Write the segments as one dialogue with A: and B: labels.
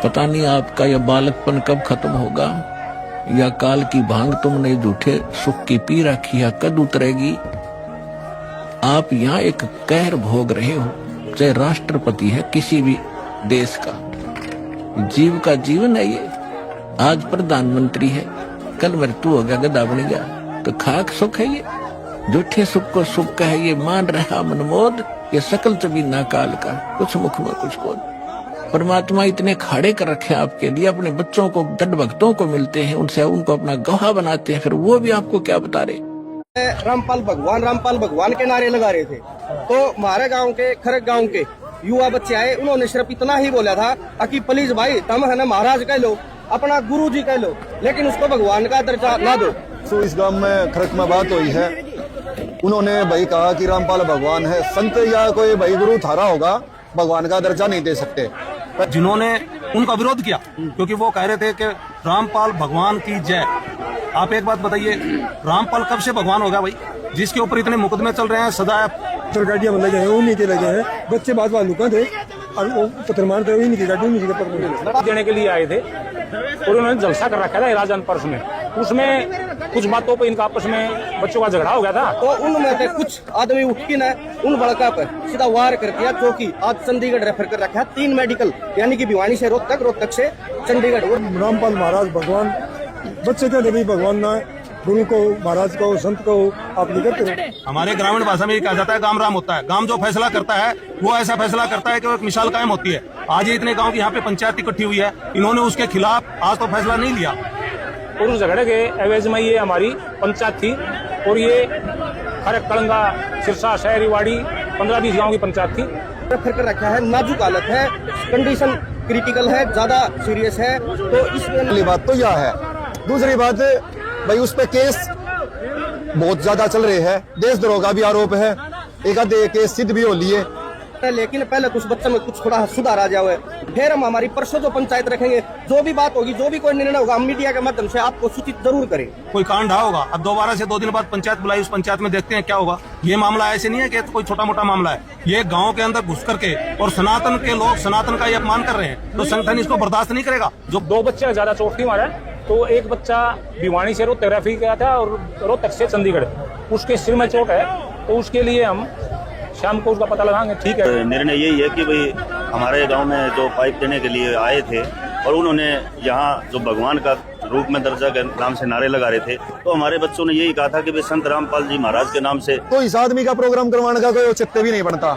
A: पता नहीं आपका यह बालकपन कब खत्म होगा, या काल की भांग तुमने झूठे सुख की पी रखी है कद उतरेगी। आप यहाँ एक कहर भोग रहे हो, चाहे राष्ट्रपति है किसी भी देश का, जीव का जीवन है ये। आज प्रधानमंत्री है, कल मृत्यु हो गया, गधा बन गया, तो खाक सुख है ये। झूठे सुख को सुख का है ये मान रहा मनमोद, ये सकल चबी ना काल का, कुछ मुख में कुछ को। परमात्मा इतने खाड़े कर रखे आपके लिए, अपने बच्चों को जड़ भक्तों को मिलते हैं, उनसे उनको अपना गवाह बनाते हैं, फिर वो भी आपको क्या बता रहे।
B: रामपाल भगवान के नारे लगा रहे थे, तो हमारे गांव के खरक गांव के युवा बच्चे आए, उन्होंने सिर्फ इतना ही बोला था कि प्लीज भाई तुम है ना महाराज कह लो, अपना गुरु जी कह लो, लेकिन उसको भगवान का दर्जा ना दो।
C: तो इस गांव में खरक में बात हुई है, उन्होंने भाई कहा कि रामपाल भगवान है, संत या कोई भाई गुरु थारा होगा, भगवान का दर्जा नहीं दे सकते।
D: जिन्होंने उनका विरोध किया क्योंकि वो कह रहे थे कि रामपाल भगवान की जय। आप एक बात बताइए, रामपाल कब से भगवान हो गया भाई, जिसके ऊपर इतने मुकदमे चल रहे हैं सदा।
E: गाड़ियां लगे हैं, उन्हीं के लगे हैं, बच्चे बात लुका थे और वो पत्थर मारते हुए उन्हीं की गाड़ी उन्हीं के पत्थर
F: देने के लिए आए थे और उन्होंने जलसा कर रखा था राजन पर्स में। उसमें कुछ बातों पे इनका आपस में बच्चों का झगड़ा हो गया था,
B: तो उनमें से कुछ आदमी उठ के न उन बड़का पर सीधा वार कर दिया, जो कि आज चंडीगढ़ रेफर कर रखा है। 3 मेडिकल, यानी कि भिवानी से रोहतक, रोहतक से चंडीगढ़।
E: रामपाल महाराज भगवान, बच्चे कहते भाई भगवान ना है, गुरु को, महाराज को, संत को आप नहीं करते रहे।
D: हमारे ग्रामीण भाषा में ये कहा जाता है गांव राम होता है। गांव जो फैसला करता है वो ऐसा फैसला करता है कि वो एक मिसाल कायम होती है। आज ये इतने गांव की यहाँ पे पंचायत इकट्ठी हुई है, इन्होंने उसके खिलाफ आज तो फैसला नहीं लिया।
F: और उस झगड़े के एवज में ये हमारी पंचायत थी, और ये खरक कलंगा सिरसा शहरीवाड़ी 15-20 गाँव की पंचायत थी।
B: रेफर कर रखा है, नाजुक हालत है, कंडीशन क्रिटिकल है, ज्यादा सीरियस है। तो इसमें
C: बात तो यह है। दूसरी बात भाई, उस पे केस बहुत ज्यादा चल रहे हैं, देशद्रोह का भी आरोप है, एक आधे केस सिद्ध भी हो लिए,
B: लेकिन पहले कुछ बच्चों में कुछ थोड़ा सुधार आ जाए, फिर हम हमारी परसों जो पंचायत रखेंगे, जो भी बात होगी, जो भी कोई निर्णय होगा, हम मीडिया के माध्यम से आपको सूचित जरूर करें।
D: कोई कांड होगा, अब दोबारा से 2 दिन बाद पंचायत बुलाई, उस पंचायत में देखते हैं क्या होगा। ये मामला ऐसे नहीं है कि कोई छोटा मोटा मामला है, ये गाँव के अंदर घुस करके और सनातन के लोग सनातन का ये अपमान कर रहे हैं, तो संगठन इसको बर्दाश्त नहीं करेगा।
F: जो 2 बच्चे ज्यादा चोट थी हमारे, तो एक बच्चा भिवानी से रोहतक रेफर गया था और रोहतक से चंडीगढ़, उसके सिर में चोट है, तो उसके लिए हम शाम को उसका पता लगाएंगे। ठीक है,
G: निर्णय यही है कि भाई हमारे गांव में जो पाइप देने के लिए आए थे और उन्होंने यहाँ जो भगवान का रूप में दर्जा के नाम से नारे लगा रहे थे, तो हमारे बच्चों ने यही कहा था कि भाई संत रामपाल जी महाराज के नाम से
C: तो इस आदमी का प्रोग्राम करवाने का कोई औचित्य भी नहीं बनता।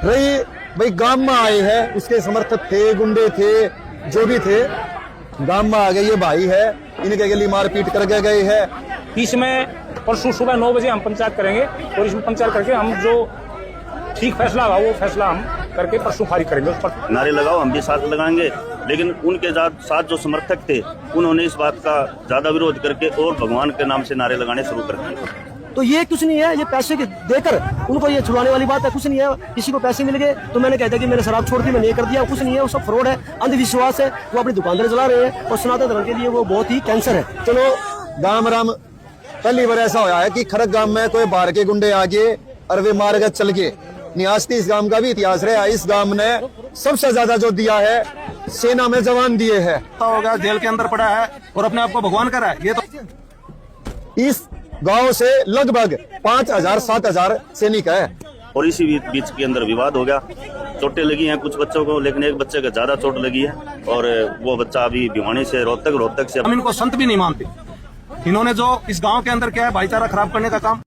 C: रही भाई गांव में आए हैं, उसके समर्थक थे, गुंडे थे, जो भी थे, गांव में आ गए, ये भाई है, इनके के लिए मारपीट करके गए हैं।
F: इसमें परसों सुबह 9 बजे हम पंचायत करेंगे, और इसमें पंचायत करके हम जो ठीक फैसला होगा वो फैसला हम करके परसों खारिज करेंगे। उस पर
G: नारे लगाओ, हम भी साथ लगाएंगे, लेकिन उनके साथ जो समर्थक थे उन्होंने इस बात का ज्यादा विरोध करके और भगवान के नाम से नारे लगाने शुरू कर दिए।
B: तो ये कुछ नहीं है, ये पैसे देकर उनको ये छुड़ाने वाली बात है, कुछ नहीं है। किसी को पैसे मिल गए तो मैंने कह दिया कि मैंने शराब छोड़ दी, मैंने ये कर दिया, कुछ नहीं है, वो सब फ्रॉड है, अंधविश्वास है। वो अपनी दुकानदार चला रहे हैं और सनातन धर्म के लिए वो बहुत ही कैंसर है।
C: चलो गांव राम, पहली बार ऐसा होया है कि खरक गांव में कोई बाहर के गुंडे आगे और वे मार गए चल के। न्यास्ती इस गांव का भी इतिहास रहा, इस गांव ने सबसे ज्यादा जो दिया है, सेना में जवान दिए हैं।
D: हो गया, जेल के अंदर पड़ा है और अपने आप को भगवान कर रहा है। ये तो
C: इस गांव से लगभग 5000-7000 सैनिक है।
G: और इसी बीच के अंदर विवाद हो गया, चोटें लगी हैं कुछ बच्चों को, लेकिन एक बच्चे को ज्यादा चोट लगी है, और वो बच्चा अभी भिवानी से रोहतक से।
D: हम इनको संत भी नहीं मानते। इन्होंने जो इस गांव के अंदर क्या है, भाईचारा खराब करने का काम